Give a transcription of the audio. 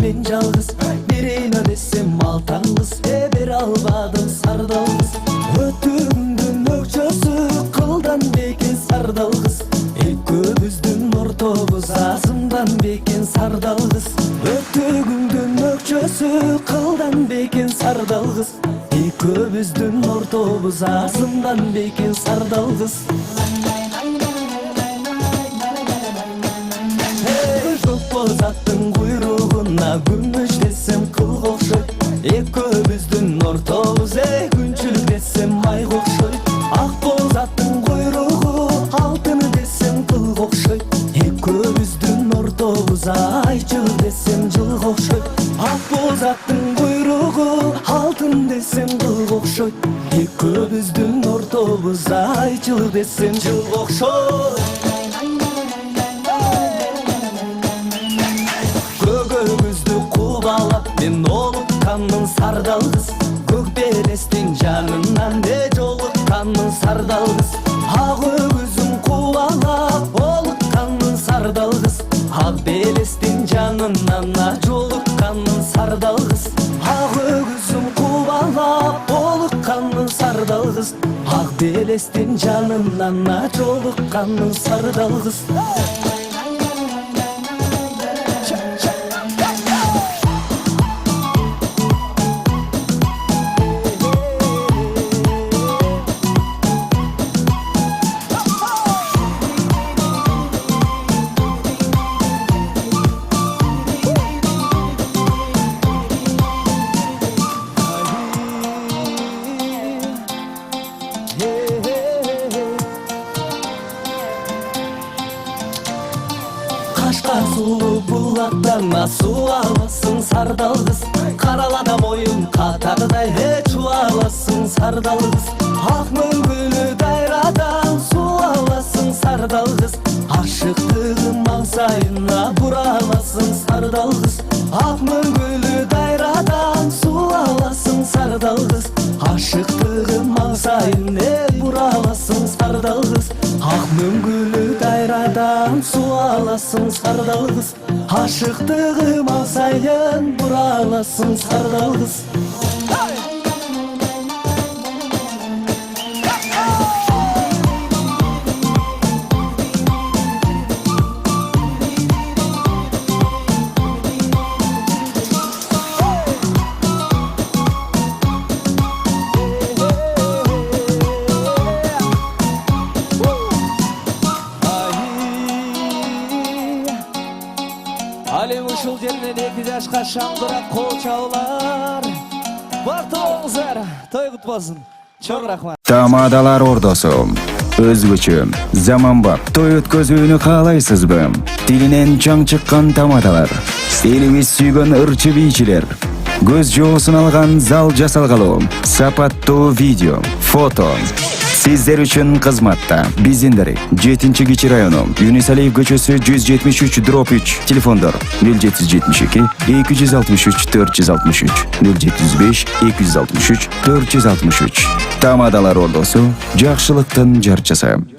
мен жалғыз, берейін десем малтаңыз, бере албадым сардалғыз. Өтігіңдің өкшөсі қылдан бекен сардалғыз, екеуміздің ортобыз азымдан бекен сардалғыз. Өтігіңдің өкшөсі қылдан бекен сардалғыз, екеуміздің ортобыз азымдан бекен сардалғыз. Аттың құйрығына күміш десем қыл қоқшой, екеуміздің ортобыз күншіл десем ай қоқшой. Ақ боз аттың құйрығы алтын десем қыл қоқшой, екеуміздің ортобыз айчыл десем жыл қоқшой. Ақ боз аттың құйрығы алтын десем қыл қоқшой, екеуміздің ортобыз айчыл десем жыл қоқшой. Мен олыққанмын сардалғыз, көк белестің жанынан жолыққанмын сардалғыз. Ақ өгізім қуалап, олыққанмын сардалғыз, ақ белестің жанынан жолыққанмын сардалғыз. Ақ өгізім қуалап, олыққанмын сардалғыз, ақ белестің жанынан жолыққанмын сардалғыз. Қашқа сұлу бұлақтан су аласың сардалғыз, қаралада мойын қатардай чуаласың сардалғыз. Ақ мөңгілі дайрадан су аласың сардалғыз, ашықтығым маңсайына бұраласың сардалғыз. Ақ мөңгілі дайрадан су аласың сардалғыз, ашықтығым маңсайына бұраласың сардалғыз. Ақ мөңгілі дайрадан су аласың сардалғыз, ашықтығым маңсайын бұраласың сардалғыз. Али ушул жерден 2 жашка шаңдырак кол чабуулар. Бартыңыздар, той кут болсун. Чоң рахмат. Тамадалар ордосу. Өзгөчө, заманбап той өткөзүүнү каалайсызбы? Тилинен чаң чыккан тамадалар. Элибиз сүйгөн ырчы бийчилер. Көз жоосун алган зал жасалгалуу. Сапаттуу видео, фото. Сиздер үчүн кызматта. Биздин 7-Кичи району, Юнисалиев көчөсү 173/3. Телефондор 0772 263 463 075 263 463. Тамадалар ордосу, жакшылыктын жарчысы.